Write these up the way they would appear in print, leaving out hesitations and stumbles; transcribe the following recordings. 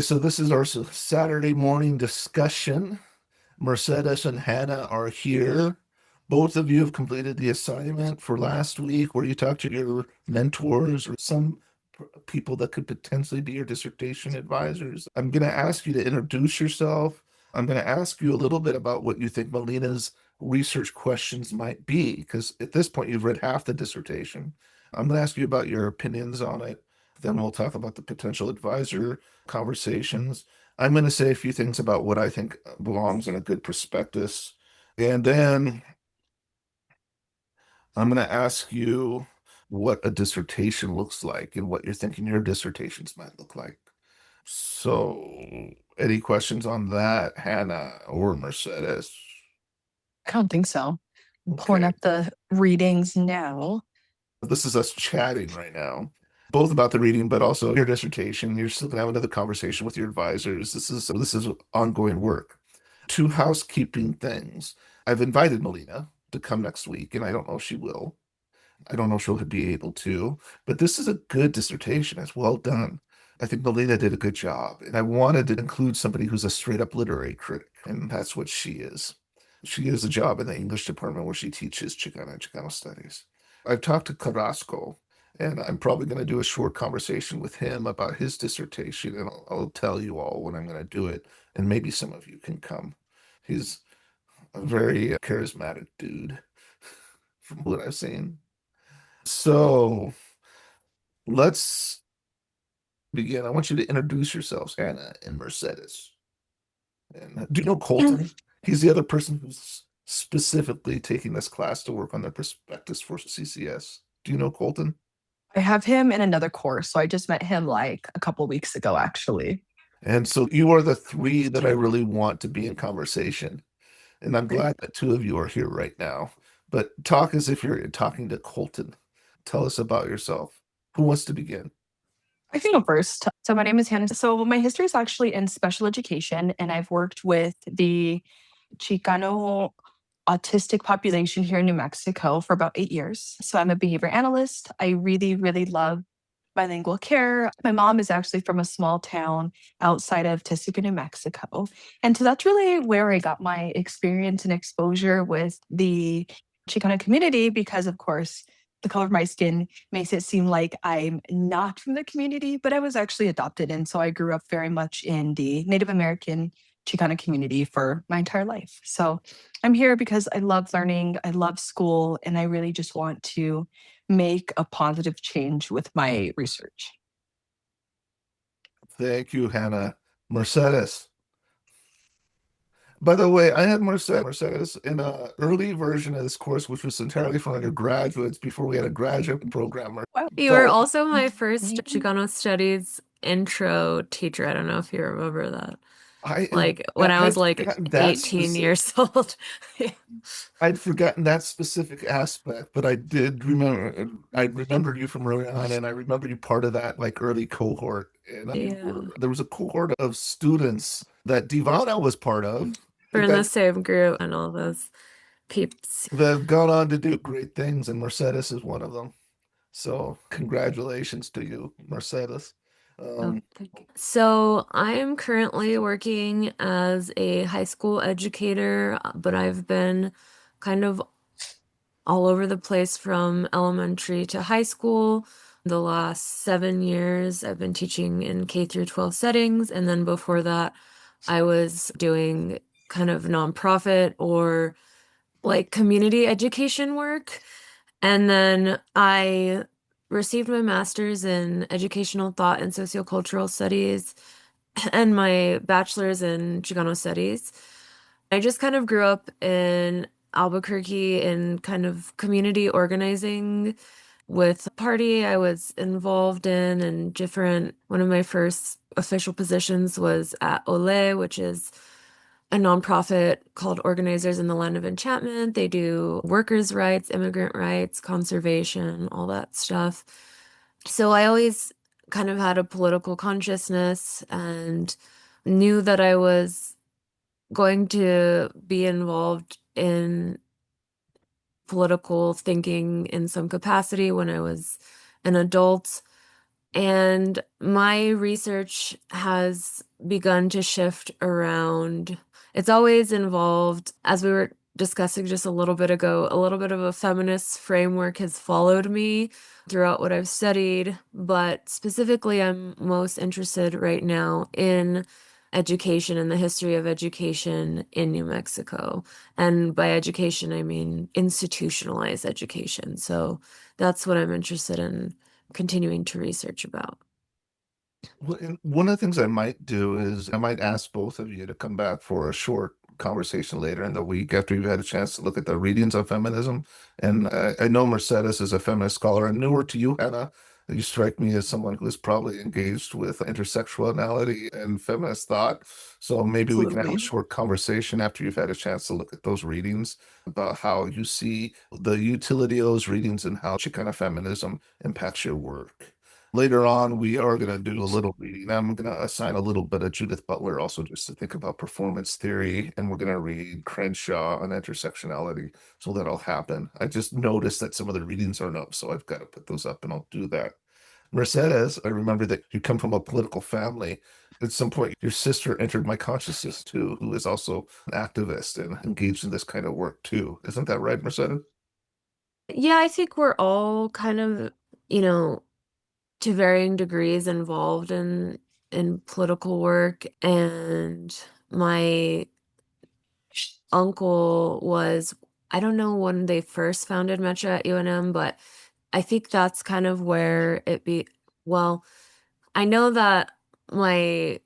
So this is our Saturday morning discussion. Mercedes and Hannah are here. Both of you have completed the assignment for last week where you talked to your mentors or some people that could potentially be your dissertation advisors. I'm going to ask you to introduce yourself. I'm going to ask you a little bit about what you think Melina's research questions might be, because at this point you've read half the dissertation. I'm going to ask you about your opinions on it. Then we'll talk about the potential advisor conversations. I'm going to say a few things about what I think belongs in a good prospectus. And then I'm going to ask you what a dissertation looks like and what you're thinking your dissertations might look like. So, any questions on that, Hannah or Mercedes? I don't think so. I'm pulling Okay. up the readings now. This is us chatting right now, both about the reading, but also your dissertation. You're still gonna have another conversation with your advisors. This is ongoing work. Two housekeeping things. I've invited Melina to come next week, and I don't know if she will. I don't know if she'll be able to, but this is a good dissertation. It's well done. I think Melina did a good job, and I wanted to include somebody who's a straight up literary critic, and that's what she is. She has a job in the English department where she teaches Chicana and Chicano studies. I've talked to Carrasco, and I'm probably going to do a short conversation with him about his dissertation, and I'll tell you all when I'm going to do it, and maybe some of you can come. He's a very charismatic dude, from what I've seen. So let's begin. I want you to introduce yourselves, Hannah and Mercedes. And do you know Colton? He's the other person who's specifically taking this class to work on their prospectus for CCS. Do you know Colton? I have him in another course, so I just met him like a couple weeks ago, actually. And so you are the three that I really want to be in conversation. And I'm glad that two of you are here right now. But talk as if you're talking to Colton. Tell us about yourself. Who wants to begin? I can go first. So my name is Hannah. So my history is actually in special education, and I've worked with the Chicano autistic population here in New Mexico for about 8 years. So I'm a behavior analyst. I really, really love bilingual care. My mom is actually from a small town outside of Tessica, New Mexico. And so that's really where I got my experience and exposure with the Chicano community because, of course, the color of my skin makes it seem like I'm not from the community, but I was actually adopted. And so I grew up very much in the Native American Chicano community for my entire life. So I'm here because I love learning, I love school, and I really just want to make a positive change with my research. Thank you, Hannah. Mercedes. By the way, I had Mercedes in an early version of this course, which was entirely for undergraduates before we had a graduate programmer. Wow. You were So also my first Chicano studies intro teacher. I don't know if you remember that. I Like when that I I'd was like forgotten that 18 specific. years old. I'd forgotten that specific aspect, but I did remember. I remembered you from early on, and I remember you part of that like early cohort. And Yeah. there was a cohort of students that Divana was part of We're in the that same group and all those peeps. that have gone on to do great things, and Mercedes is one of them. So congratulations to you, Mercedes. Oh, Um, thank you. So I am currently working as a high school educator, but I've been kind of all over the place from elementary to high school. The last 7 years, I've been teaching in K through 12 settings. And then before that, I was doing kind of nonprofit or like community education work. And then I received my master's in educational thought and sociocultural studies and my bachelor's in Chicano studies. I just kind of grew up in Albuquerque in kind of community organizing with a party I was involved in and different. One of my first official positions was at Ole, which is a nonprofit called Organizers in the Land of Enchantment. They do workers' rights, immigrant rights, conservation, all that stuff. So I always kind of had a political consciousness and knew that I was going to be involved in political thinking in some capacity when I was an adult. And my research has begun to shift around. It's always involved, as we were discussing just a little bit ago, a little bit of a feminist framework has followed me throughout what I've studied. But specifically, I'm most interested right now in education and the history of education in New Mexico. And by education, I mean institutionalized education. So that's what I'm interested in continuing to research about. Well, and one of the things I might do is I might ask both of you to come back for a short conversation later in the week after you've had a chance to look at the readings on feminism. And I know Mercedes is a feminist scholar. I'm newer to you, Hannah. You strike me as someone who is probably engaged with intersectionality and feminist thought. So maybe we can have a Absolutely. short conversation after you've had a chance to look at those readings about how you see the utility of those readings and how Chicana feminism impacts your work. Later on, we are going to do a little reading. I'm going to assign a little bit of Judith Butler also just to think about performance theory. And we're going to read Crenshaw on intersectionality. So that'll happen. I just noticed that some of the readings aren't up. So I've got to put those up and I'll do that. Mercedes, I remember that you come from a political family. At some point, your sister entered my consciousness too, who is also an activist and engaged in this kind of work too. Isn't that right, Mercedes? Yeah, I think we're all kind of, to varying degrees involved in political work. And my uncle was, I don't know when they first founded Metro at UNM, but I think that's kind of where well, I know that my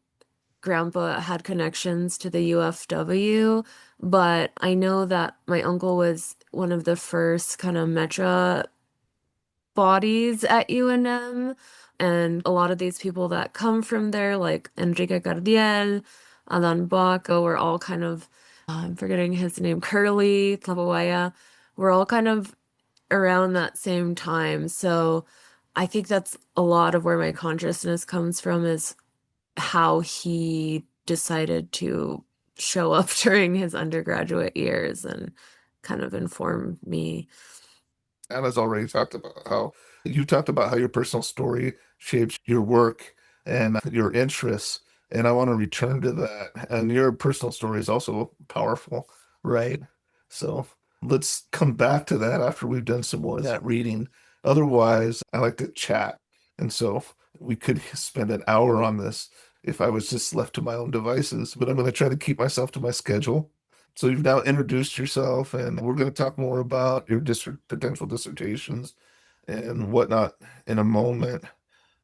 grandpa had connections to the UFW, but I know that my uncle was one of the first kind of Metro bodies at UNM. And a lot of these people that come from there, like Enrique Cardiel, Alan Baco, were all kind of, I'm forgetting his name, Curly, Tlaboaya, we're all kind of around that same time. So I think that's a lot of where my consciousness comes from, is how he decided to show up during his undergraduate years and kind of inform me. Anna's already talked about how you talked about how your personal story shapes your work and your interests. And I want to return to that. And your personal story is also powerful, right? So let's come back to that after we've done some more of that reading. Otherwise, I like to chat. And so we could spend an hour on this if I was just left to my own devices, but I'm going to try to keep myself to my schedule. So you've now introduced yourself, and we're going to talk more about your potential dissertations and whatnot in a moment.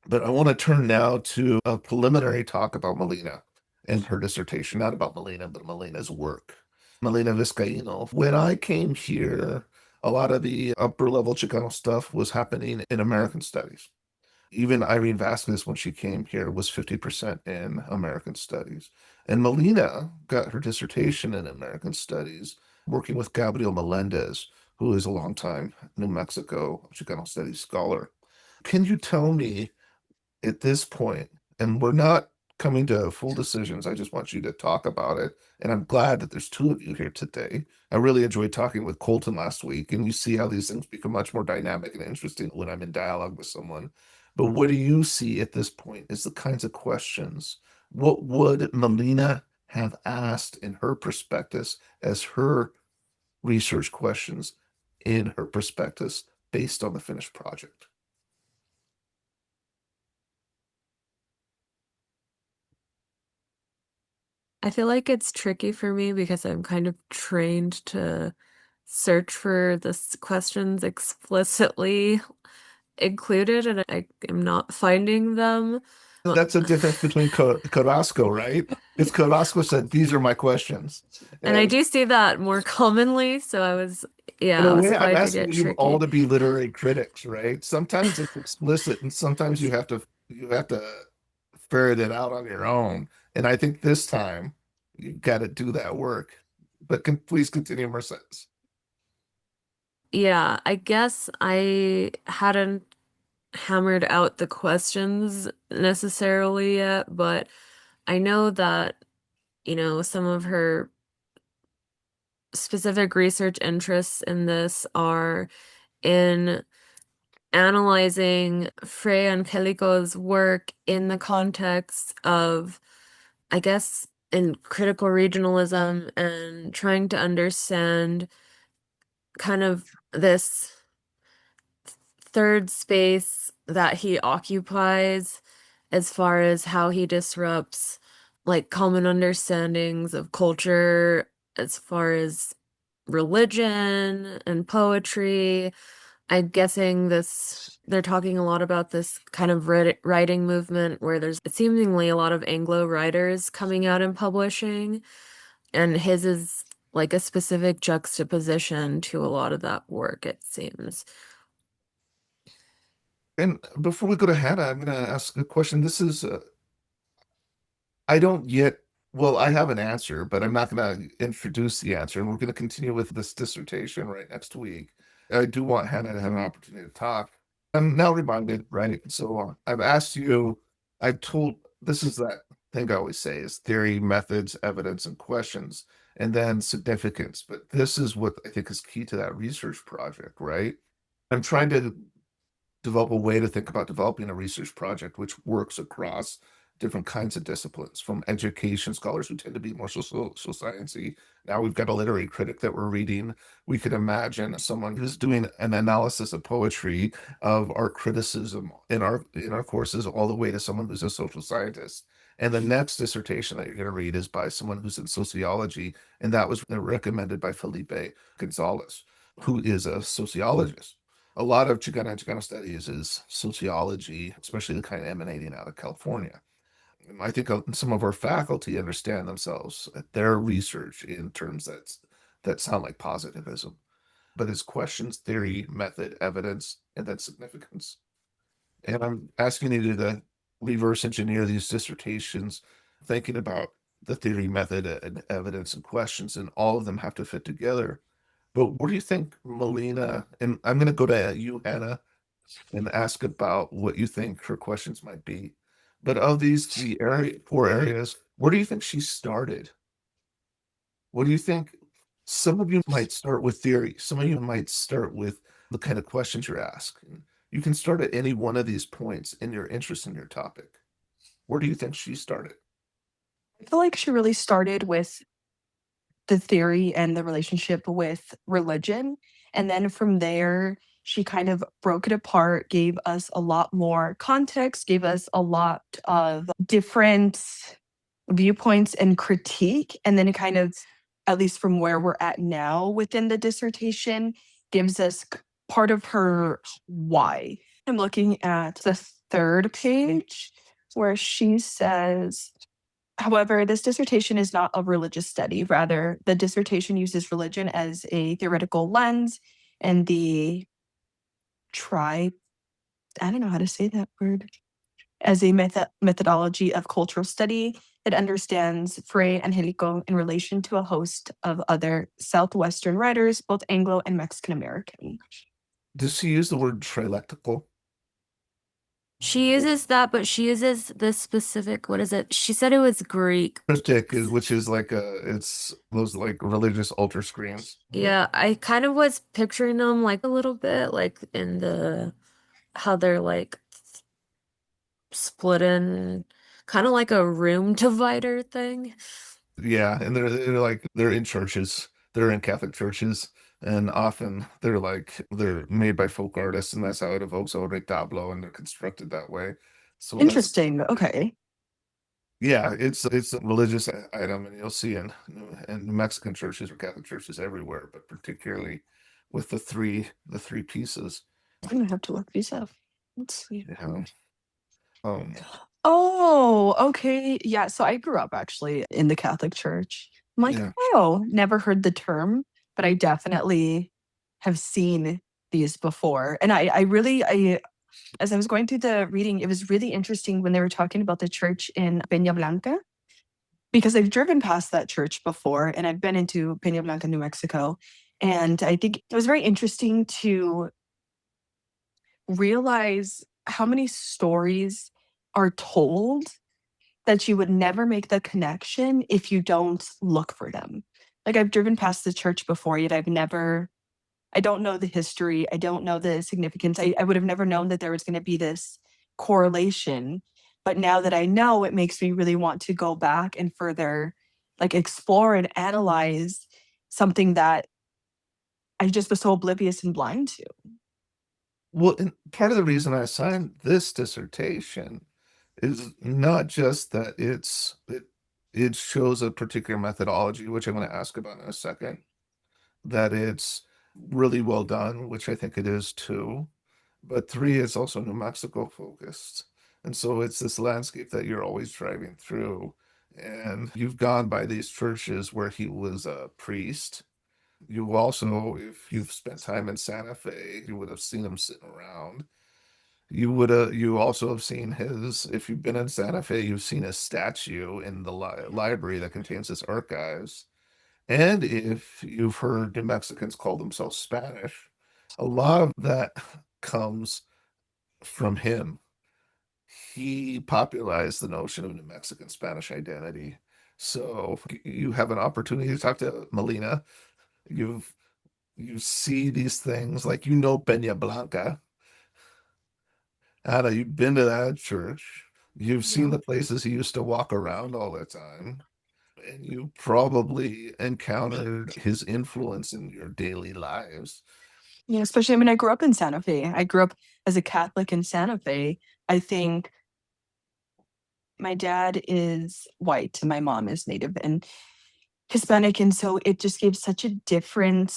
But I want to turn now to a preliminary talk about Melina and her dissertation, not about Melina, but Melina's work. Melina Vizcaino. When I came here, a lot of the upper level Chicano stuff was happening in American studies. Even Irene Vasquez, when she came here, was 50% in American studies. And Melina got her dissertation in American studies, working with Gabriel Melendez, who is a longtime New Mexico Chicano studies scholar. Can you tell me at this point, and we're not coming to full decisions. I just want you to talk about it. And I'm glad that there's two of you here today. I really enjoyed talking with Colton last week, and you see how these things become much more dynamic and interesting when I'm in dialogue with someone. But what do you see at this point is the kinds of questions? What would Melina have asked in her prospectus as her research questions in her prospectus based on the finished project? I feel like it's tricky for me because I'm kind of trained to search for the questions explicitly included, and I am not finding them. That's a difference between Carrasco, right? Because Carrasco said, "These are my questions." And I And do see that more commonly, so in a I was way, I'm finding it asking you all tricky. to be literary critics, right? Sometimes it's explicit, and sometimes you have to ferret it out on your own. And I think this time you've got to do that work. But please continue, Mercedes. Yeah, I guess I hadn't hammered out the questions necessarily yet, but I know that, some of her specific research interests in this are in analyzing Fray Angelico's work in the context of, I guess, in critical regionalism and trying to understand kind of this third space that he occupies as far as how he disrupts like common understandings of culture as far as religion and poetry. I'm guessing they're talking a lot about this kind of writing movement where there's seemingly a lot of Anglo writers coming out and publishing, and his is like a specific juxtaposition to a lot of that work, it seems. And before we go to Hannah, I'm going to ask a question. This is, I don't yet, well, I have an answer, but I'm not going to introduce the answer. And we're going to continue with this dissertation right next week. I do want Hannah to have an opportunity to talk. I'm now reminded, right? So I've asked you, I've told, this is that thing I always say is theory, methods, evidence, and questions, and then significance. But this is what I think is key to that research project, right? I'm trying to develop a way to think about developing a research project which works across different kinds of disciplines, from education scholars who tend to be more social sciencey. Now we've got a literary critic that we're reading. We could imagine someone who's doing an analysis of poetry, of art criticism in our courses, all the way to someone who's a social scientist. And the next dissertation that you're going to read is by someone who's in sociology, and that was recommended by Felipe Gonzalez, who is a sociologist. A lot of Chicano studies is sociology, especially the kind emanating out of California. And I think some of our faculty understand themselves at their research in terms that sound like positivism, but it's questions, theory, method, evidence, and then significance. And I'm asking you to reverse engineer these dissertations, thinking about the theory, method, and evidence and questions, and all of them have to fit together. But what do you think, Melina? And I'm going to go to you, Hannah, and ask about what you think her questions might be. But of these four areas, where do you think she started? What do you think? Some of you might start with theory. Some of you might start with the kind of questions you're asking. You can start at any one of these points in your interest in your topic. Where do you think she started? I feel like she really started with the theory and the relationship with religion. And then from there, she kind of broke it apart, gave us a lot more context, gave us a lot of different viewpoints and critique. And then it kind of, at least from where we're at now within the dissertation, gives us part of her why. I'm looking at the third page where she says, however, this dissertation is not a religious study. Rather, the dissertation uses religion as a theoretical lens and the I don't know how to say that word, as a methodology of cultural study that understands Fray Angelico in relation to a host of other Southwestern writers, both Anglo and Mexican American. Does she use the word trilectical? She uses that, but she uses this specific, what is it? She said it was Greek. Triptych, which is like it's those like religious altar screens. Yeah, I kind of was picturing them like a little bit like in how they're like split in kind of like a room divider thing. Yeah, and they're in churches. They're in Catholic churches, and often they're made by folk artists, and that's how it evokes a retablo, and they're constructed that way. So Interesting. Okay. yeah, it's a religious item, and you'll see in Mexican churches or Catholic churches everywhere, but particularly with the three pieces. I'm gonna have to look these up. Let's see. Yeah. Um, Oh, okay. Yeah. So I grew up actually in the Catholic Church. I'm like, yeah. oh, never heard the term, but I definitely have seen these before. And as I was going through the reading, it was really interesting when they were talking about the church in Peña Blanca, because I've driven past that church before and I've been into Peña Blanca, New Mexico. And I think it was very interesting to realize how many stories are told that you would never make the connection if you don't look for them. Like I've driven past the church before, yet I've never I don't know the history. I don't know the significance. I would have never known that there was going to be this correlation. But now that I know, it makes me really want to go back and further like explore and analyze something that I just was so oblivious and blind to. Well, and part of the reason I assigned this dissertation is not just that it shows a particular methodology, which I'm going to ask about in a second, that it's really well done, which I think it is too. But three is also New Mexico focused. And so it's this landscape that you're always driving through. And you've gone by these churches where he was a priest. You also, if you've spent time in Santa Fe, you would have seen him sitting around. You also have seen his, if you've been in Santa Fe, you've seen a statue in the library that contains his archives. And if you've heard New Mexicans call themselves Spanish, a lot of that comes from him. He popularized the notion of New Mexican Spanish identity. So you have an opportunity to talk to Melina. You see these things like Peña Blanca. Anna, you've been to that church. You've seen the places he used to walk around all the time. And you probably encountered his influence in your daily lives. Yeah, especially, I mean, I grew up in Santa Fe. I grew up as a Catholic in Santa Fe. I think my dad is white and my mom is Native and Hispanic. And so it just gave such a different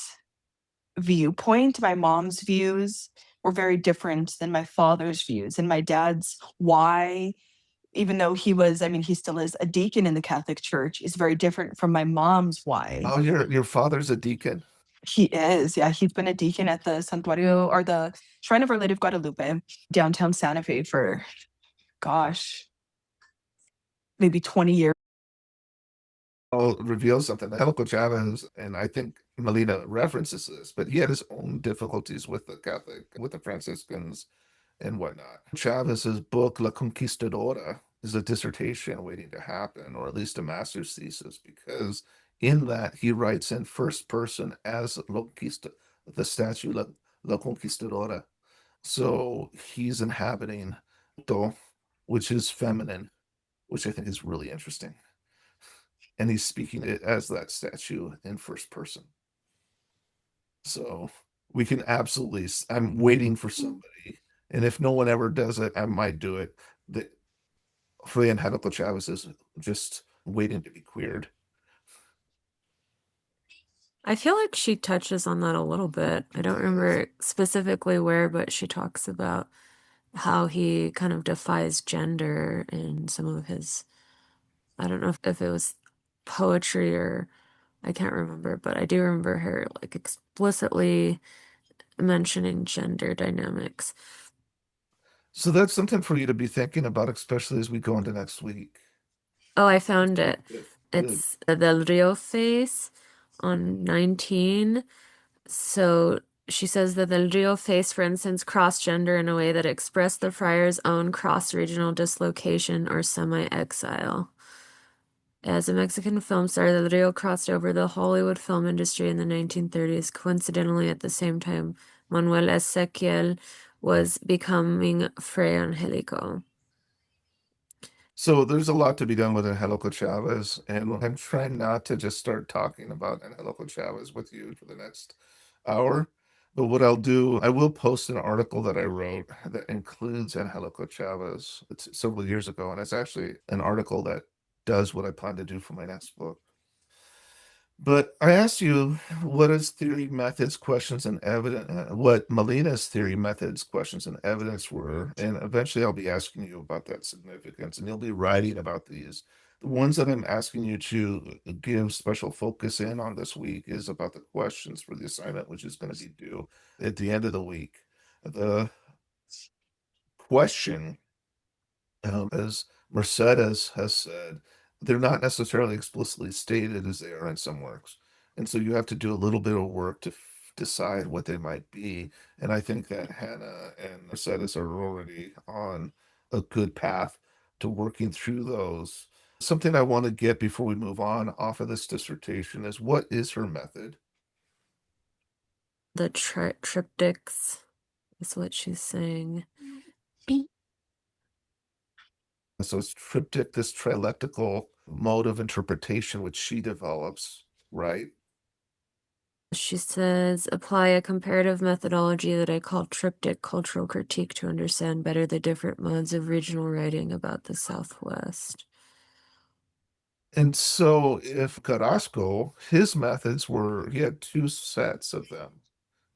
viewpoint. My mom's views were very different than my father's views. And my dad's why, even though he was, I mean, he still is a deacon in the Catholic Church, is very different from my mom's why. Oh, your father's a deacon. He is, yeah. He's been a deacon at the Santuario or the Shrine of Our Lady of Guadalupe, downtown Santa Fe for, gosh, maybe 20 years. I'll reveal something. Angelico Chavez, and I think Melina references this, but he had his own difficulties with the Franciscans and whatnot. Chavez's book, La Conquistadora, is a dissertation waiting to happen, or at least a master's thesis, because in that he writes in first person as the statue La Conquistadora. So he's inhabiting to, which is feminine, which I think is really interesting. And he's speaking it as that statue in first person. So we can absolutely, I'm waiting for somebody. And if no one ever does it, I might do it. That Fray and Angelico Chavez is just waiting to be queered. I feel like she touches on that a little bit. I don't remember specifically where, but she talks about how he kind of defies gender in some of his, I don't know if it was poetry or I can't remember, but I do remember her like explicitly mentioning gender dynamics. So that's something for you to be thinking about, especially as we go into next week. Oh, I found it. Good. It's Del Rio face on 19. So she says that Del Rio face, for instance, crossed gender in a way that expressed the friar's own cross-regional dislocation or semi-exile. As a Mexican film star, Del Rio crossed over the Hollywood film industry in the 1930s, coincidentally at the same time Manuel Ezequiel was becoming Fray Angelico. So there's a lot to be done with Angelico Chavez, and I'm trying not to just start talking about Angelico Chavez with you for the next hour. But what I'll do, I will post an article that I wrote that includes Angelico Chavez. It's several years ago, and it's actually an article that does what I plan to do for my next book. But I asked you what is theory, methods, questions, and evidence, what Melina's theory, methods, questions, and evidence were. And eventually I'll be asking you about that significance, and you'll be writing about these. The ones that I'm asking you to give special focus in on this week is about the questions for the assignment, which is going to be due at the end of the week. The question, as Mercedes has said, they're not necessarily explicitly stated as they are in some works. And so you have to do a little bit of work to decide what they might be. And I think that Hannah and Mercedes are already on a good path to working through those. Something I want to get before we move on off of this dissertation is what is her method? The triptychs is what she's saying. So it's triptych, this trialectical mode of interpretation which she develops, right? She says, apply a comparative methodology that I call triptych cultural critique to understand better the different modes of regional writing about the Southwest. And so if Carrasco, his methods were, he had two sets of them,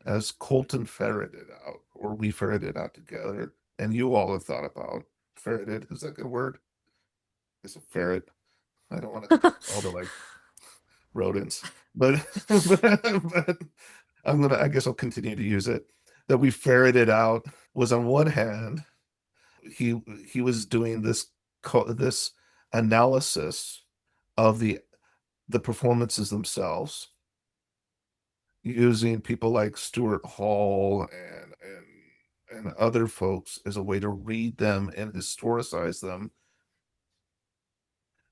as Colton ferreted out, or we ferreted out together. And you all have thought about ferreted. Is that a good word? Is a ferret? I don't want to all the like rodents, but, but I guess I'll continue to use it. That we ferreted out was, on one hand, he was doing this analysis of the performances themselves, using people like Stuart Hall and other folks as a way to read them and historicize them,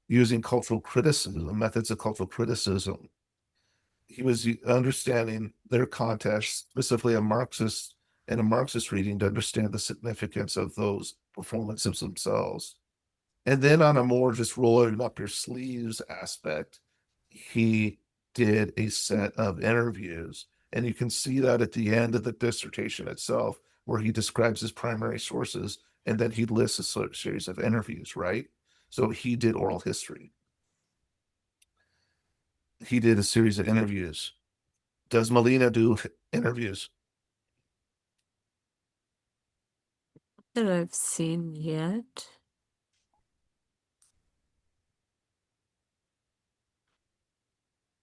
using cultural criticism, methods of cultural criticism. He was understanding their context, specifically a Marxist reading, to understand the significance of those performances themselves. And then on a more just rolling up your sleeves aspect, he did a set of interviews. And you can see that at the end of the dissertation itself, where he describes his primary sources, and then he lists a series of interviews, right? So he did oral history. He did a series of interviews. Does Melina do interviews? That I've seen yet.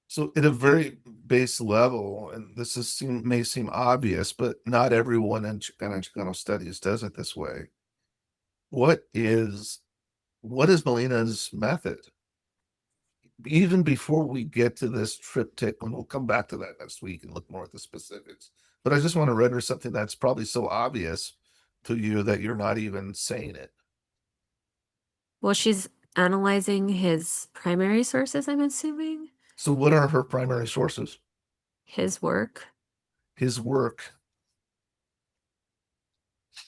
So at a very base level, and this may seem obvious, but not everyone in Chicano studies does it this way. What is Melina's method? Even before we get to this triptych, and we'll come back to that next week and look more at the specifics. But I just want to render something that's probably so obvious to you that you're not even saying it. Well, she's analyzing his primary sources, I'm assuming. So what are her primary sources? His work. His work.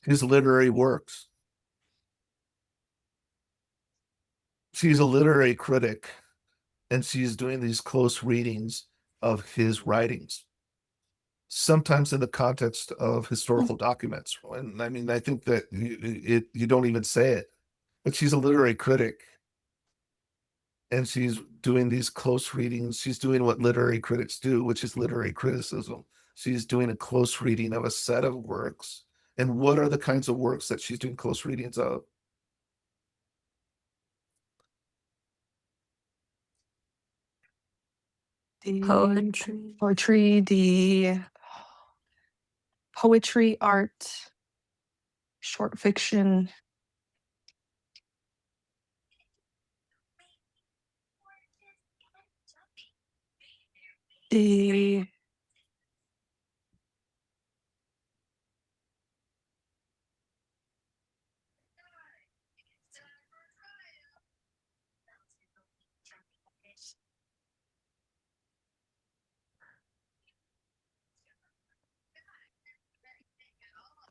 His literary works. She's a literary critic, and she's doing these close readings of his writings, sometimes in the context of historical documents. And I mean, I think that you don't even say it, but she's a literary critic, and she's doing these close readings. She's doing what literary critics do, which is literary criticism. She's doing a close reading of a set of works. And what are the kinds of works that she's doing close readings of? The Poetry. the poetry, art, short fiction. The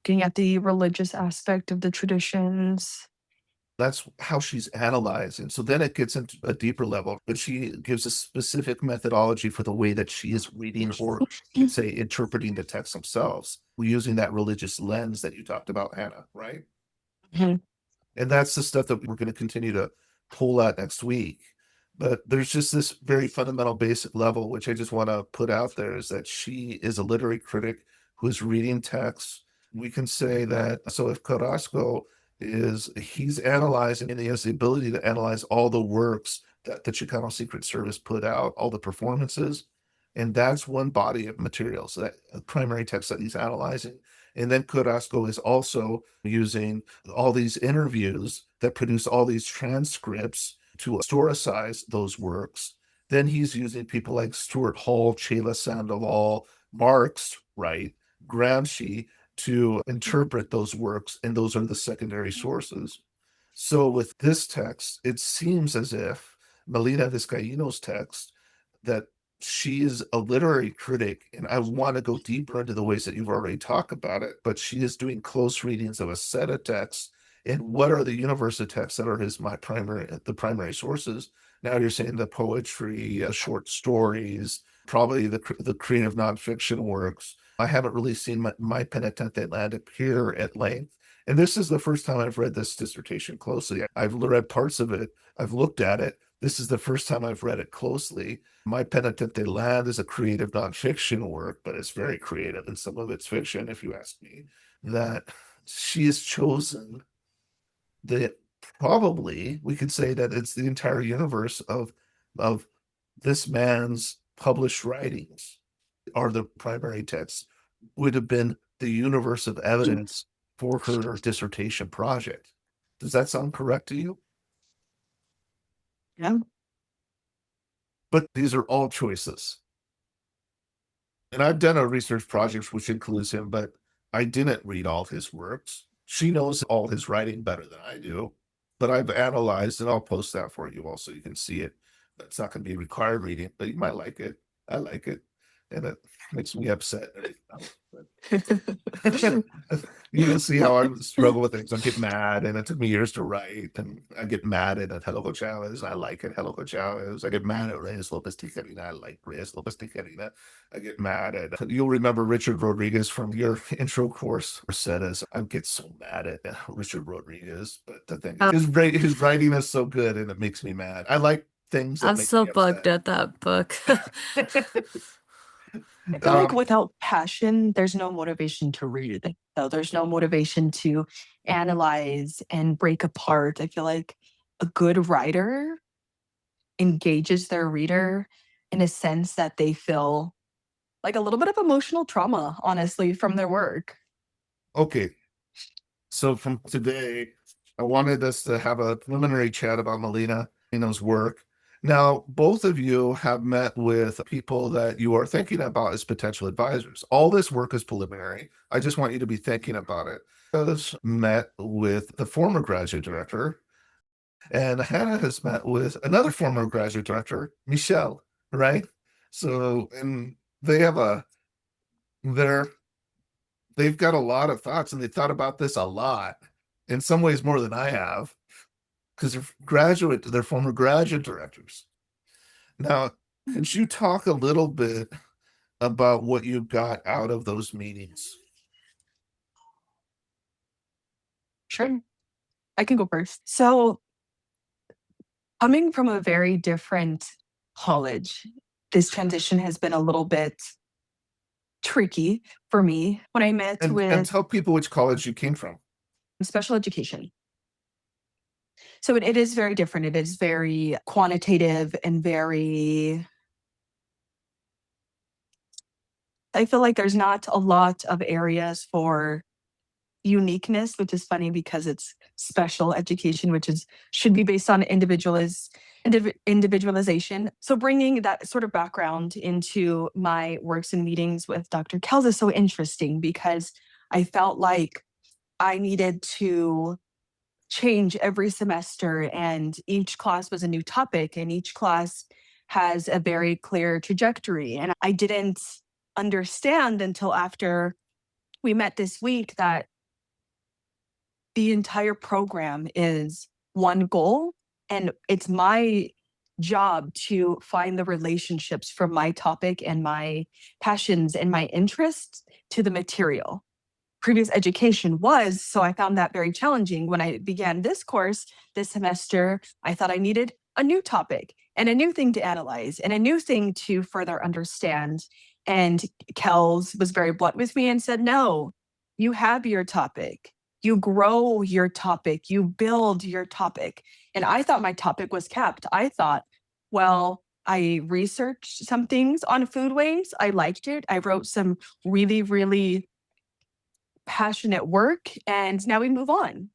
looking at the religious aspect of the traditions. That's how she's analyzing. So then it gets into a deeper level, but she gives a specific methodology for the way that she is reading, or say interpreting the texts themselves, using that religious lens that you talked about, Hannah, right? Mhm. And that's the stuff that we're going to continue to pull out next week. But there's just this very fundamental basic level, which I just want to put out there, is that she is a literary critic who is reading texts. We can say that, so if Carrasco he's analyzing, and he has the ability to analyze all the works that the Chicano Secret Service put out, all the performances, and that's one body of materials, that primary text that he's analyzing. And then Carrasco is also using all these interviews that produce all these transcripts to historicize those works. Then he's using people like Stuart Hall, Chela Sandoval, Marx, right, Gramsci, to interpret those works, and those are the secondary sources. So with this text, it seems as if Melina Vizcaíno's text, that she is a literary critic, and I want to go deeper into the ways that you've already talked about it, but she is doing close readings of a set of texts. And what are the universe of texts that are the primary sources? Now you're saying the poetry, short stories, probably the creative nonfiction works. I haven't really seen my Penitente Land appear at length. And this is the first time I've read this dissertation closely. I've read parts of it. I've looked at it. This is the first time I've read it closely. My Penitente Land is a creative nonfiction work, but it's very creative, and some of it's fiction, if you ask me. That she has chosen that probably we could say that it's the entire universe of this man's published writings are the primary texts, would have been the universe of evidence for her dissertation project. Does that sound correct to you? Yeah. But these are all choices. And I've done a research project which includes him, but I didn't read all his works. She knows all his writing better than I do, but I've analyzed, and I'll post that for you also. You can see it. It's not going to be required reading, but you might like it. I like it. And it makes me upset. You can see how I struggle with things. I get mad, and it took me years to write. And I get mad at Angelico Chavez. I like Angelico Chavez. I get mad at Reyes Lopez Tijerina. I like Reyes Lopez Tijerina. I get mad at, you'll remember Richard Rodriguez from your intro course, Mercedes. I get so mad at Richard Rodriguez, but the thing is, his writing is so good, and it makes me mad. I like things that I'm make so me bugged upset. at that book. I feel like without passion, there's no motivation to read. So there's no motivation to analyze and break apart. I feel like a good writer engages their reader in a sense that they feel like a little bit of emotional trauma, honestly, from their work. Okay. So from today, I wanted us to have a preliminary chat about Melina Vizcaino's work. Now, both of you have met with people that you are thinking about as potential advisors. All this work is preliminary. I just want you to be thinking about it. I've met with the former graduate director, and Hannah has met with another former graduate director, Michelle, right? So, and they have they've got a lot of thoughts, and they thought about this a lot, in some ways more than I have, because they're former graduate directors. Now, could you talk a little bit about what you got out of those meetings? Sure. I can go first. So, coming from a very different college, this transition has been a little bit tricky for me. When I met And with tell people which college you came from. special education. So it is very different. It is very quantitative and very, I feel like there's not a lot of areas for uniqueness, which is funny because it's special education, which is should be based on individualization. So bringing that sort of background into my works and meetings with Dr. Kells is so interesting because I felt like I needed to change every semester, and each class was a new topic, and each class has a very clear trajectory. And I didn't understand until after we met this week that the entire program is one goal, and it's my job to find the relationships from my topic and my passions and my interests to the material. Previous education was, so I found that very challenging. When I began this course this semester, I thought I needed a new topic and a new thing to analyze and a new thing to further understand. And Kells was very blunt with me and said, no, you have your topic. You grow your topic, you build your topic. And I thought my topic was capped. I thought, well, I researched some things on foodways. I liked it. I wrote some really, really passionate work, and now we move on.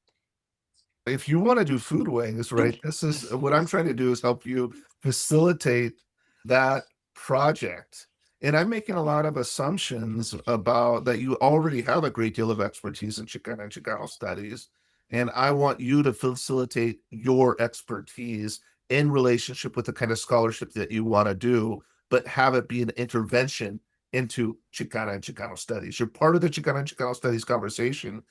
If you want to do foodways, right, this is what I'm trying to do is help you facilitate that project. And I'm making a lot of assumptions about that you already have a great deal of expertise in Chicana and Chicano studies. And I want you to facilitate your expertise in relationship with the kind of scholarship that you want to do but have it be an intervention into Chicana and Chicano studies. You're part of the Chicana and Chicano studies conversation,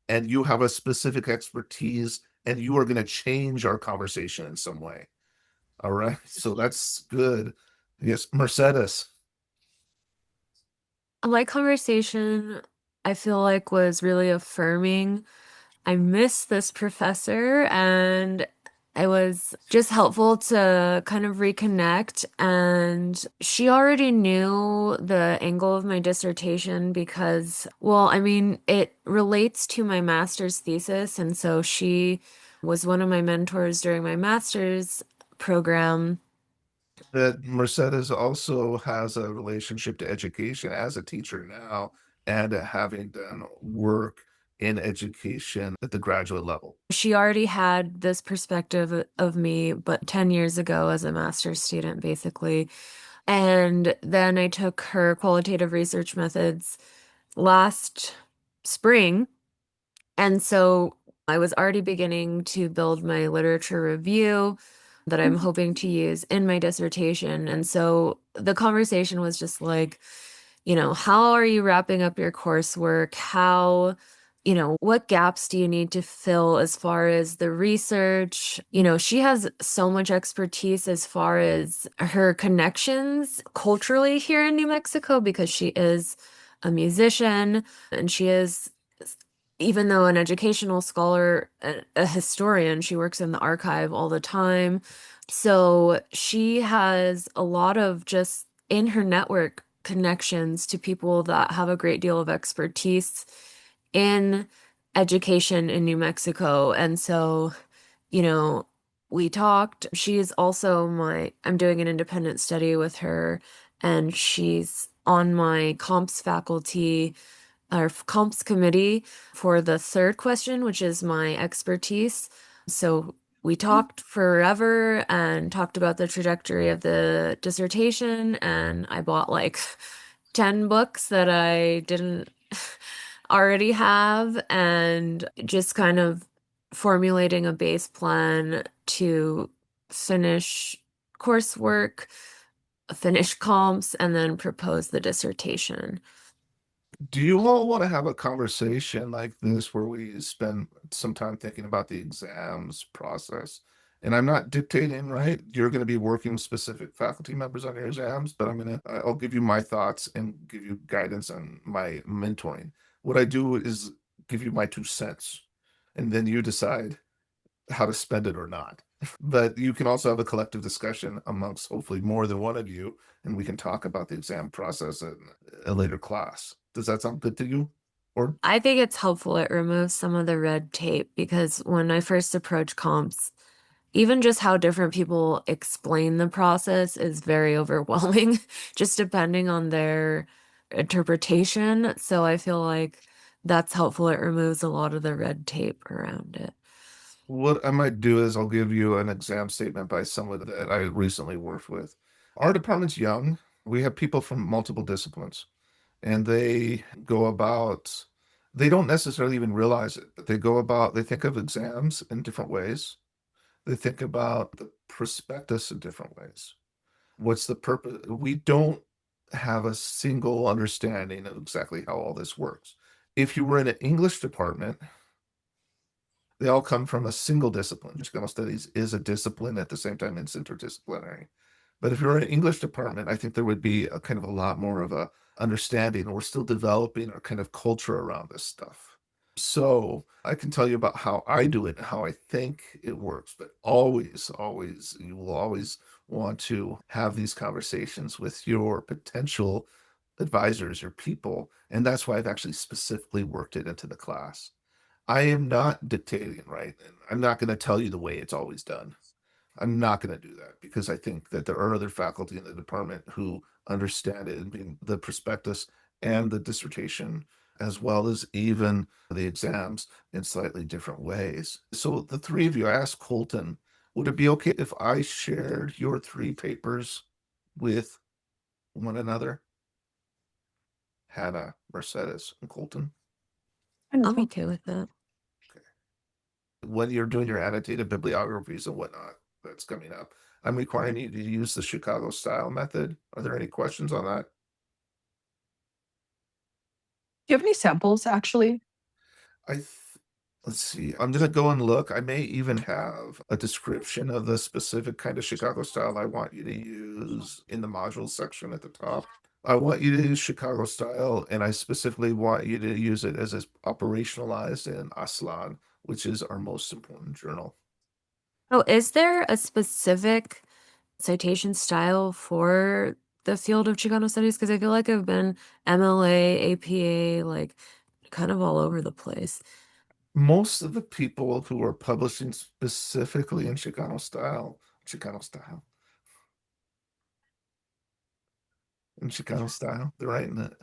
and you have a specific expertise, and you are going to change our conversation in some way. All right. So that's good. Yes, Mercedes. My conversation, I feel like, was really affirming. I miss this professor, and it was just helpful to kind of reconnect. And she already knew the angle of my dissertation because, well, I mean, it relates to my master's thesis. And so she was one of my mentors during my master's program. That Mercedes also has a relationship to education as a teacher now, and having done work in education at the graduate level. She already had this perspective of me, but 10 years ago as a master's student, basically. And then I took her qualitative research methods last spring. And so I was already beginning to build my literature review that I'm hoping to use in my dissertation. And so the conversation was just like, how are you wrapping up your coursework? How, what gaps do you need to fill as far as the research? She has so much expertise as far as her connections culturally here in New Mexico because she is a musician and she is, even though an educational scholar, a historian, she works in the archive all the time. So she has a lot of just in her network connections to people that have a great deal of expertise in education in New Mexico. And so, we talked. She is also I'm doing an independent study with her, and she's on my comps faculty or comps committee for the third question, which is my expertise. So we talked forever and talked about the trajectory of the dissertation, and I bought like 10 books that I didn't already have, and just kind of formulating a base plan to finish coursework, finish comps, and then propose the dissertation. Do you all want to have a conversation like this where we spend some time thinking about the exams process? And I'm not dictating, right? You're going to be working with specific faculty members on your exams, but I'll give you my thoughts and give you guidance on my mentoring. What I do is give you my 2 cents, and then you decide how to spend it or not. But you can also have a collective discussion amongst hopefully more than one of you, and we can talk about the exam process in a later class. Does that sound good to you? Or I think it's helpful. It removes some of the red tape because when I first approach comps, even just how different people explain the process is very overwhelming, just depending on their interpretation. So I feel like that's helpful. It removes a lot of the red tape around it. what I might do is I'll give you an exam statement by someone that I recently worked with. Our department's young. We have people from multiple disciplines, and they don't necessarily even realize it, but they think of exams in different ways. They think about the prospectus in different ways. What's the purpose? We don't have a single understanding of exactly how all this works. If you were in an English department, they all come from a single discipline. Chicano studies is a discipline at the same time it's interdisciplinary. But if you're in an English department, I think there would be a kind of a lot more of a understanding. We're still developing our kind of culture around this stuff. So I can tell you about how I do it and how I think it works, but always, always, you will always want to have these conversations with your potential advisors, your people. And that's why I've actually specifically worked it into the class. I am not dictating, right? And I'm not going to tell you the way it's always done. I'm not going to do that because I think that there are other faculty in the department who understand it, being the prospectus and the dissertation, as well as even the exams in slightly different ways. So the three of you, I asked Colton, would it be okay if I shared your 3 papers with one another? Hannah, Mercedes, and Colton. I'm okay with that. When you're doing your annotated bibliographies and whatnot, that's coming up. I'm requiring you to use the Chicago style method. Are there any questions on that? Do you have any samples actually? Let's see. I'm gonna go and look. I may even have a description of the specific kind of Chicago style I want you to use in the module section at the top. I want you to use Chicago style, and I specifically want you to use it as it's operationalized in Aztlán, which is our most important journal. Oh, is there a specific citation style for the field of Chicano studies? Because I feel like I've been MLA, APA, like kind of all over the place. Most of the people who are publishing specifically in Chicano style, they're writing it.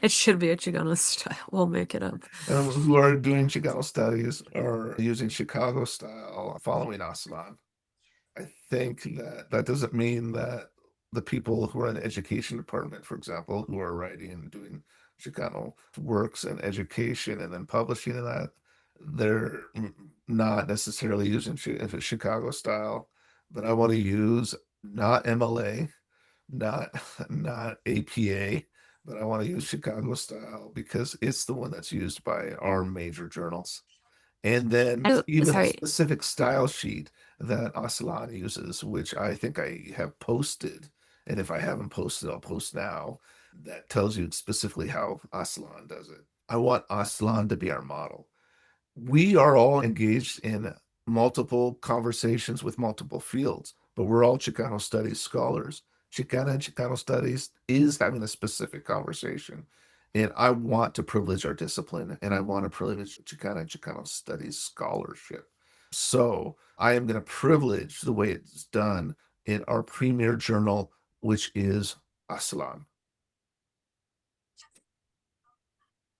It should be a Chicano style. We'll make it up. Who are doing Chicano studies are using Chicago style following Aztlán. I think that doesn't mean that the people who are in the education department, for example, who are writing and doing Chicano works and education and then publishing that, they're not necessarily using if it's Chicago style, but I want to use not MLA, not not APA, but I want to use Chicago style because it's the one that's used by our major journals. And then Oh, even a sorry. specific style sheet that Aztlán uses, which I think I have posted. And if I haven't posted, I'll post now. That tells you specifically how Aztlán does it. I want Aztlán to be our model. We are all engaged in multiple conversations with multiple fields, but we're all Chicano studies scholars. Chicana and Chicano studies is having a specific conversation. And I want to privilege our discipline and I want to privilege Chicana and Chicano studies scholarship. So I am going to privilege the way it's done in our premier journal, which is Aztlán.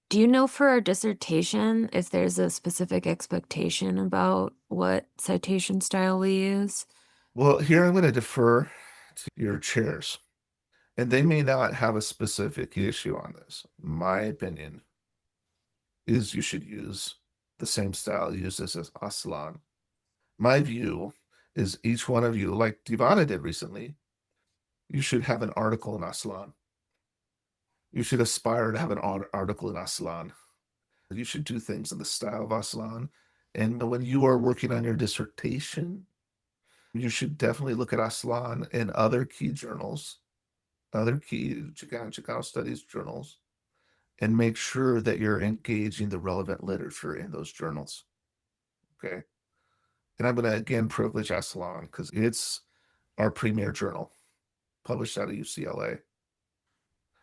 Do you know for our dissertation if there's a specific expectation about what citation style we use? Well, here I'm going to defer to your chairs. And they may not have a specific issue on this. My opinion is you should use the same style used as Aztlán. My view is each one of you, like Divana did recently, you should have an article in Aztlán. You should aspire to have an article in Aztlán. You should do things in the style of Aztlán. And when you are working on your dissertation, you should definitely look at Aztlán and other key journals, other key Chicano studies journals, and make sure that you're engaging the relevant literature in those journals. Okay. And I'm going to again privilege Aztlán because it's our premier journal published out of UCLA.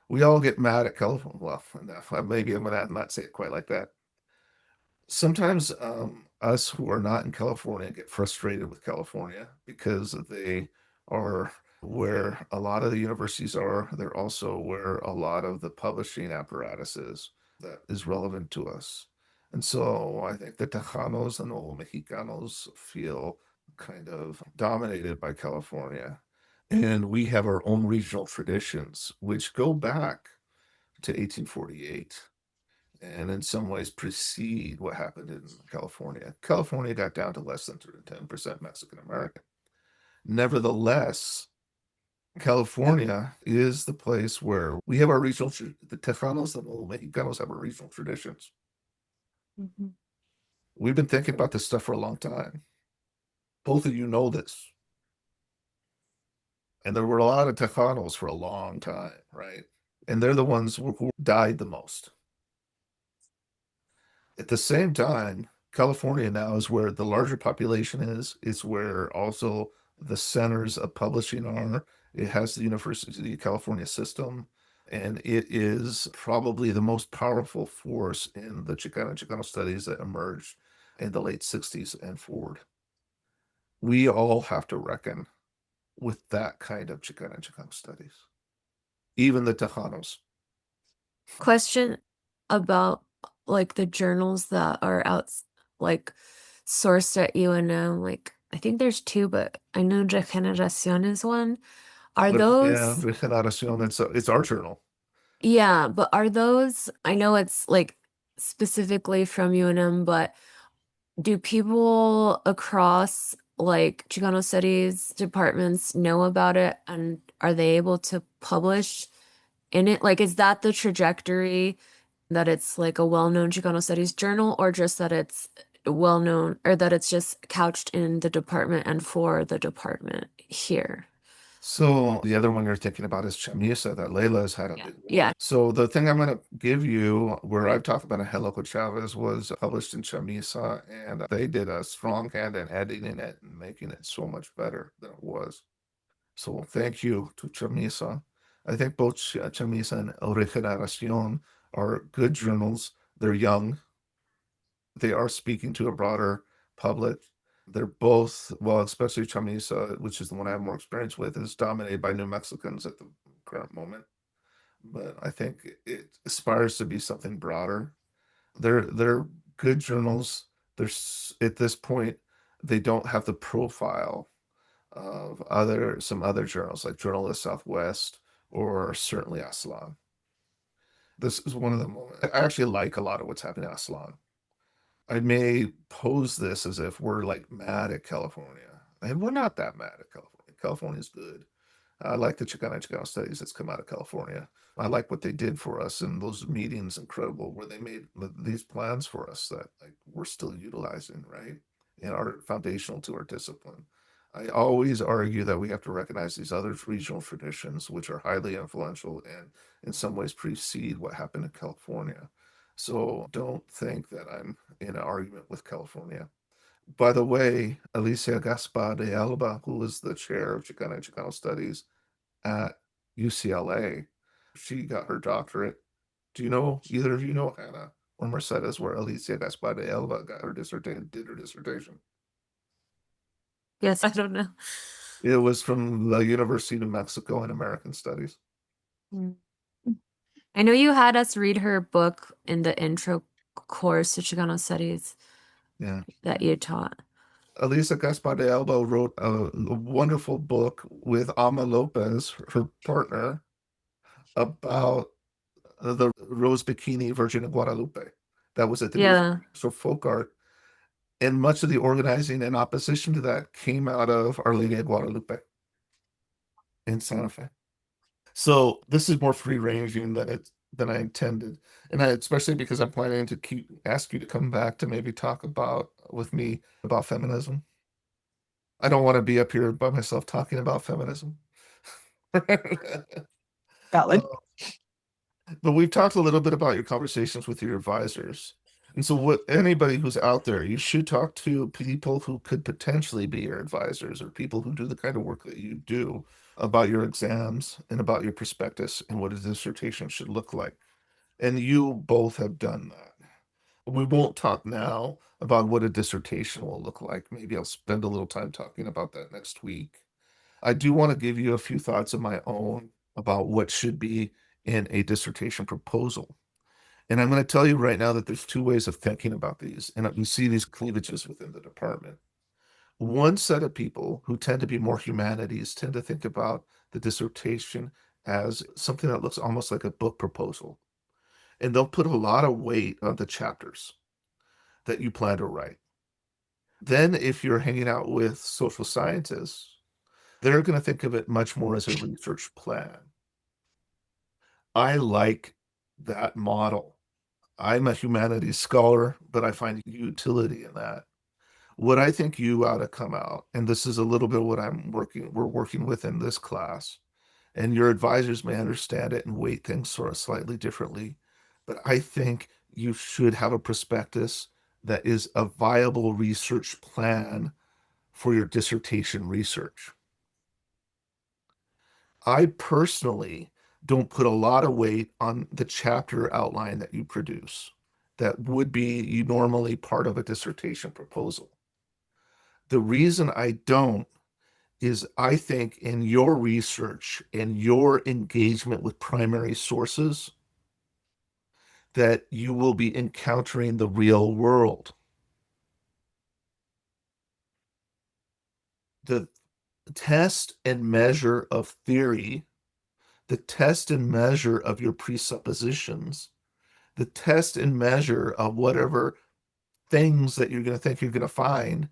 We all get mad at California. Well, maybe I'm going to not say it quite like that. Sometimes us who are not in California get frustrated with California because they are where a lot of the universities are. They're also where a lot of the publishing apparatus is that is relevant to us. And so I think the Tejanos and the Mexicanos feel kind of dominated by California. And we have our own regional traditions, which go back to 1848 and in some ways precede what happened in California. California got down to less than 10% Mexican American. Nevertheless, California is the place where we have our regional, the Tejanos and the Mexicanos have our regional traditions. Mm-hmm. We've been thinking about this stuff for a long time. Both of you know this. And there were a lot of Tejanos for a long time, right? And they're the ones who died the most. At the same time, California now is where the larger population is. It's where also the centers of publishing are. It has the University of California system, and it is probably the most powerful force in the Chicano studies that emerged in the late 60s and forward. We all have to reckon with that kind of Chicano studies, even the Tejanos. Question about like the journals that are out, like sourced at UNM. Like I think there's two, but I know Regeneración is one. Are Yeah, those? Regeneración, it's our journal. Yeah, but are those? I know it's like specifically from UNM, but do people across like Chicano studies departments know about it, and are they able to publish in it? Like, is that the trajectory, that it's like a well-known Chicano studies journal, or just that it's well-known, or that it's just couched in the department and for the department here? So the other one you're thinking about is Chamisa, that Layla has had a Yeah. big one. Yeah. So the thing I'm going to give you, where I've talked about Angelico Chavez, was published in Chamisa, and they did a strong hand in editing it and making it so much better than it was. So thank you to Chamisa. I think both Chamisa and Regeneración are good journals. They're young. They are speaking to a broader public. They're both, well, especially Chamisa, which is the one I have more experience with, is dominated by New Mexicans at the current moment. But I think it aspires to be something broader. They're good journals. There's at this point, they don't have the profile of some other journals like Journal of the Southwest or certainly Aztlán. This is one of them. I actually like a lot of what's happening in Aztlán. I may pose this as if we're like mad at California, and we're not that mad at California. California's good. I like the Chicano studies that's come out of California. I like what they did for us in those meetings, incredible, where they made these plans for us that like we're still utilizing, right? And are foundational to our discipline. I always argue that we have to recognize these other regional traditions, which are highly influential and in some ways precede what happened in California. So don't think that I'm in an argument with California. By the way, Alicia Gaspar de Alba, who is the chair of Chicano Studies at UCLA, she got her doctorate. Do you know, either of you know, Hannah or Mercedes, where Alicia Gaspar de Alba got her dissertation, did her dissertation? Yes, I don't know. It was from the University of New Mexico in American Studies. I know you had us read her book in the intro course to Chicano studies Yeah. that you taught. Alicia Gaspar de Alba wrote a wonderful book with Ama Lopez, her partner, about the Rose Bikini Virgin of Guadalupe. That was at the Yeah. So folk art. And much of the organizing in opposition to that came out of Our Lady of Guadalupe in Santa Fe. So this is more free ranging than I intended. And especially because I'm planning to ask you to come back to maybe talk with me about feminism. I don't want to be up here by myself talking about feminism. Valid. But we've talked a little bit about your conversations with your advisors. And so anybody who's out there, you should talk to people who could potentially be your advisors or people who do the kind of work that you do about your exams and about your prospectus and what a dissertation should look like. And you both have done that. We won't talk now about what a dissertation will look like. Maybe I'll spend a little time talking about that next week. I do want to give you a few thoughts of my own about what should be in a dissertation proposal. And I'm going to tell you right now that there's two ways of thinking about these, and you see these cleavages within the department. One set of people who tend to be more humanities tend to think about the dissertation as something that looks almost like a book proposal. And they'll put a lot of weight on the chapters that you plan to write. Then, if you're hanging out with social scientists, they're going to think of it much more as a research plan. I like that model. I'm a humanities scholar, but I find utility in that. What I think you ought to come out, and this is a little bit what we're working with in this class, and your advisors may understand it and weight things sort of slightly differently, but I think you should have a prospectus that is a viable research plan for your dissertation research. I personally don't put a lot of weight on the chapter outline that you produce. That would be normally part of a dissertation proposal. The reason I don't is I think in your research and your engagement with primary sources that you will be encountering the real world. The test and measure of theory, the test and measure of your presuppositions, the test and measure of whatever things that you're going to think you're going to find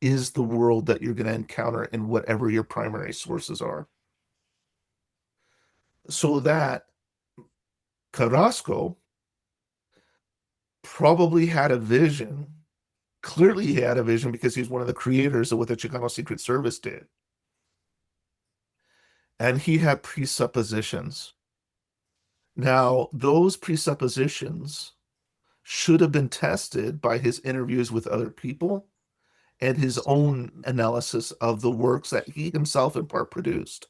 is the world that you're going to encounter in whatever your primary sources are. So that Carrasco probably had a vision. Clearly, he had a vision because he's one of the creators of what the Chicano Secret Service did. And he had presuppositions. Now, those presuppositions should have been tested by his interviews with other people and his own analysis of the works that he himself in part produced.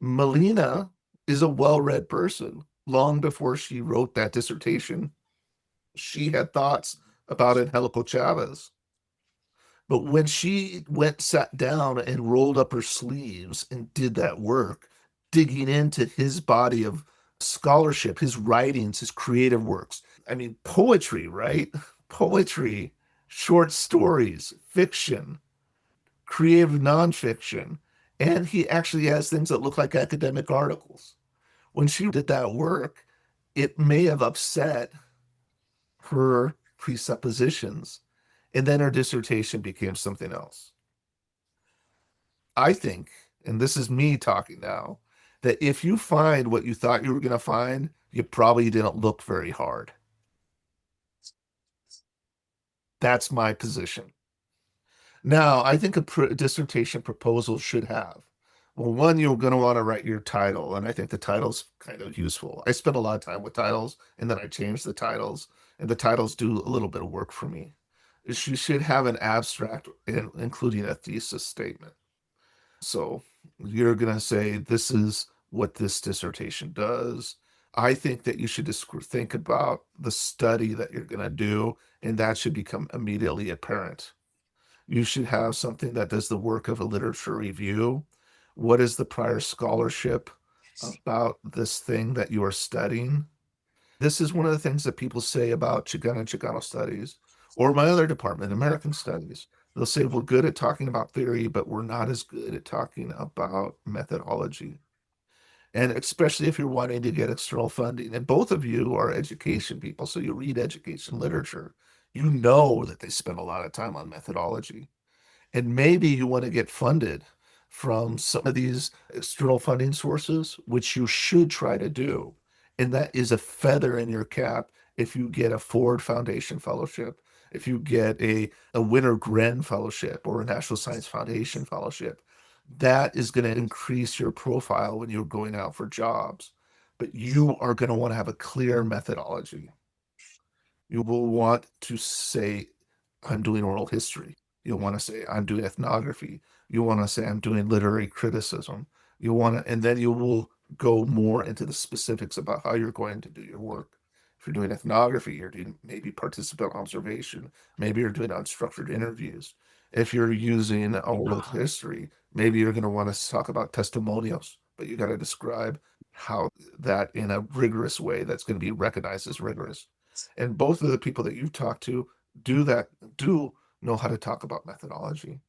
Melina is a well-read person. Long before she wrote that dissertation, she had thoughts about Angelico Chavez. But when she sat down and rolled up her sleeves and did that work, digging into his body of scholarship, his writings, his creative works. I mean, poetry, right? Poetry, short stories, fiction, creative nonfiction. And he actually has things that look like academic articles. When she did that work, it may have upset her presuppositions. And then her dissertation became something else. I think, and this is me talking now, that if you find what you thought you were going to find, you probably didn't look very hard. That's my position. Now, I think a dissertation proposal should have. Well, one, you're going to want to write your title, and I think the title's kind of useful. I spend a lot of time with titles, and then I change the titles, and the titles do a little bit of work for me. You should have an abstract, including a thesis statement. So you're going to say, this is what this dissertation does. I think that you should just think about the study that you're going to do, and that should become immediately apparent. You should have something that does the work of a literature review. What is the prior scholarship about this thing that you are studying? This is one of the things that people say about Chicana and Chicano studies, or my other department, American studies. They'll say we're good at talking about theory, but we're not as good at talking about methodology. And especially if you're wanting to get external funding, and both of you are education people, so you read education literature, you know that they spend a lot of time on methodology. And maybe you want to get funded from some of these external funding sources, which you should try to do. And that is a feather in your cap if you get a Ford Foundation Fellowship, if you get a Winter Gren Fellowship or a National Science Foundation Fellowship. That is going to increase your profile when you're going out for jobs. But you are going to want to have a clear methodology. You will want to say, I'm doing oral history. You'll want to say, I'm doing ethnography. You want to say, I'm doing literary criticism. You want to, and then you will go more into the specifics about how you're going to do your work. If you're doing ethnography, you're doing maybe participant observation. Maybe you're doing unstructured interviews. If you're using oral history, maybe you're going to want to talk about testimonials, but you got to describe how that in a rigorous way that's going to be recognized as rigorous. And both of the people that you've talked to do know how to talk about methodology.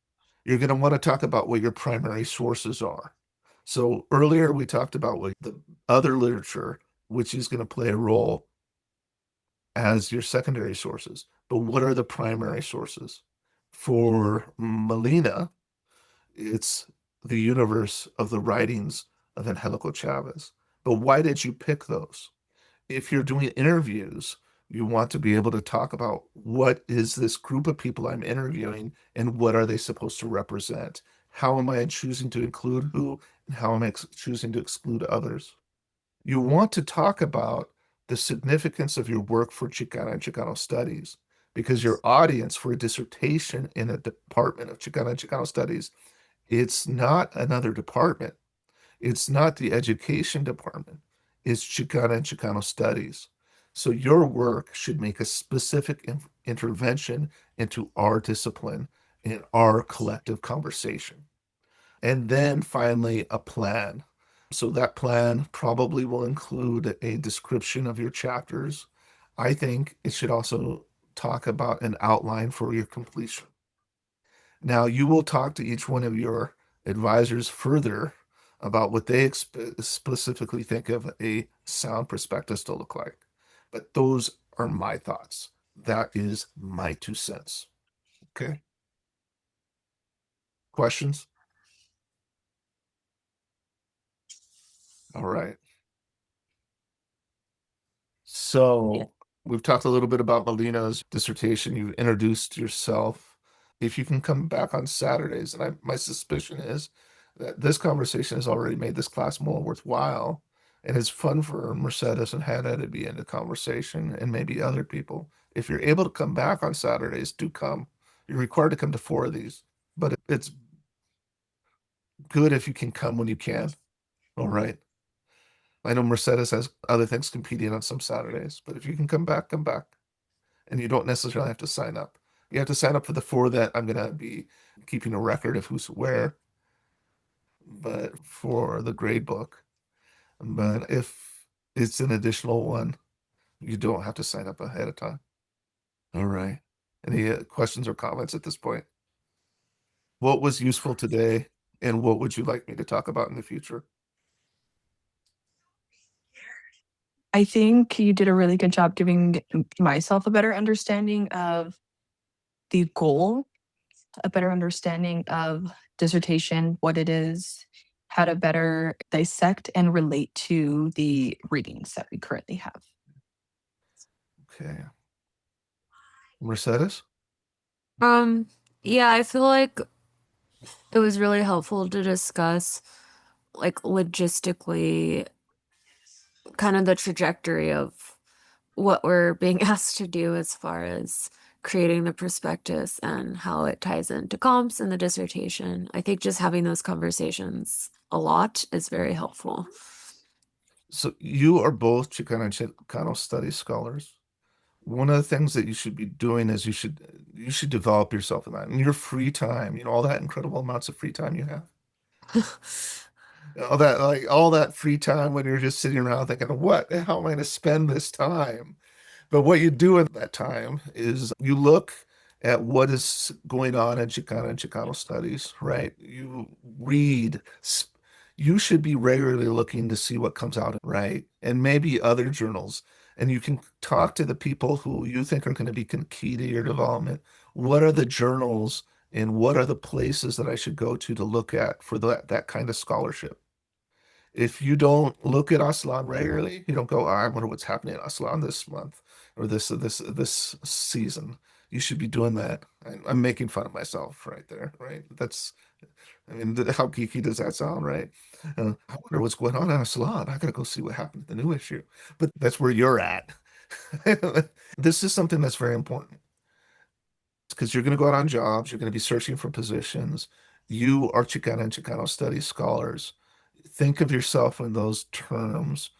You're going to want to talk about what your primary sources are. So earlier we talked about what the other literature, which is going to play a role as your secondary sources. But what are the primary sources? For Melina, it's the universe of the writings of Angelico Chavez. But why did you pick those? If you're doing interviews, you want to be able to talk about what is this group of people I'm interviewing and what are they supposed to represent? How am I choosing to include who and how am I choosing to exclude others? You want to talk about the significance of your work for Chicana and Chicano studies because your audience for a dissertation in a department of Chicana and Chicano studies, it's not another department. It's not the education department. It's Chicana and Chicano studies. So your work should make a specific intervention into our discipline and our collective conversation. And then finally, a plan. So that plan probably will include a description of your chapters. I think it should also talk about an outline for your completion. Now, you will talk to each one of your advisors further about what they specifically think of a sound prospectus to look like. But those are my thoughts. That is my 2 cents. Okay. Questions? All right. So we've talked a little bit about Melina's dissertation. You introduced yourself. If you can come back on Saturdays, and my suspicion is that this conversation has already made this class more worthwhile, and it's fun for Mercedes and Hannah to be in the conversation, and maybe other people. If you're able to come back on Saturdays, do come. You're required to come to 4 of these, but it's good if you can come when you can. All right. I know Mercedes has other things competing on some Saturdays, but if you can come back, come back. And you don't necessarily have to sign up. You have to sign up for the 4 that I'm going to be keeping a record of who's where, but for the grade book. But if it's an additional one, you don't have to sign up ahead of time. All right. Any questions or comments at this point? What was useful today, and what would you like me to talk about in the future? I think you did a really good job giving myself a better understanding of the goal, a better understanding of dissertation, what it is, how to better dissect and relate to the readings that we currently have. Okay. Mercedes? Yeah, I feel like it was really helpful to discuss, like, logistically kind of the trajectory of what we're being asked to do as far as creating the prospectus and how it ties into comps and the dissertation. I think just having those conversations a lot is very helpful. So you are both Chicano and Chicano studies scholars. One of the things that you should be doing is you should develop yourself in that. In your free time, all that incredible amounts of free time you have. All that free time when you're just sitting around thinking, how am I going to spend this time? But what you do in that time is you look at what is going on in Chicana and Chicano studies, right? You read. You should be regularly looking to see what comes out, right? And maybe other journals. And you can talk to the people who you think are going to be key to your development. What are the journals and what are the places that I should go to look at for that kind of scholarship? If you don't look at Aztlán regularly, you don't go, I wonder what's happening in Aztlán this month or this season. You should be doing that. I'm making fun of myself right there, right? How geeky does that sound, right? I wonder what's going on in Aztlán. I gotta go see what happened to the new issue. But that's where you're at. This is something that's very important because you're going to go out on jobs. You're going to be searching for positions. You are Chicana and Chicano studies scholars. Think of yourself in those terms.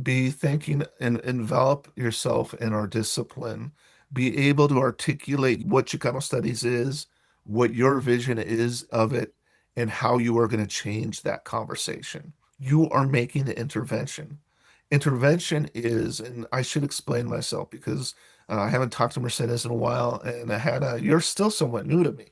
Be thinking and envelop yourself in our discipline. Be able to articulate what Chicano studies is, what your vision is of it, and how you are going to change that conversation. You are making the intervention. Intervention is, and I should explain myself because I haven't talked to Mercedes in a while, and Hannah, you're still somewhat new to me.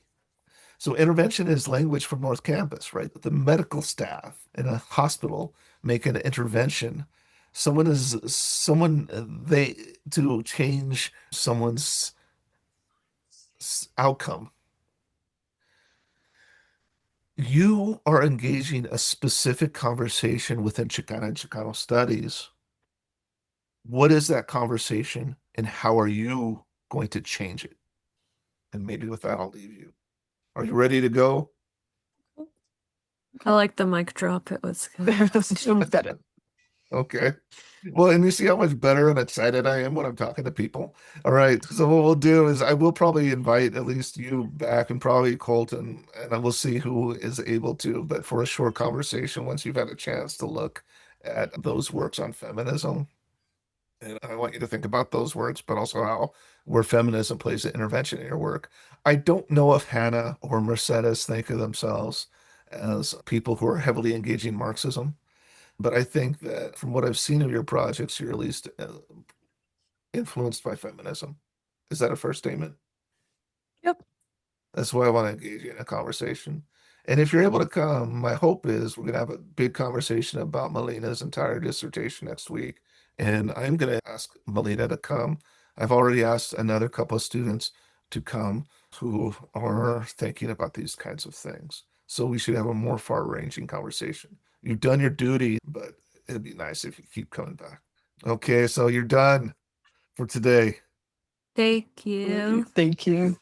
So intervention is language from North Campus, right? The medical staff in a hospital make an intervention. They to change someone's outcome. You are engaging a specific conversation within Chicana and Chicano studies. What is that conversation and how are you going to change it? And maybe with that, I'll leave you. Are you ready to go? I like the mic drop. It was good. Okay. Well, and you see how much better and excited I am when I'm talking to people. All right. So what we'll do is I will probably invite at least you back and probably Colton, and I will see who is able to, but for a short conversation once you've had a chance to look at those works on feminism. And I want you to think about those words, but also how where feminism plays an intervention in your work. I don't know if Hannah or Mercedes think of themselves as people who are heavily engaging Marxism, but I think that from what I've seen of your projects, you're at least influenced by feminism. Is that a fair statement? Yep. That's why I want to engage you in a conversation. And if you're able to come, my hope is we're going to have a big conversation about Melina's entire dissertation next week. And I'm going to ask Melina to come. I've already asked another couple of students to come who are thinking about these kinds of things. So we should have a more far-ranging conversation. You've done your duty, but it'd be nice if you keep coming back. Okay, so you're done for today. Thank you. Thank you.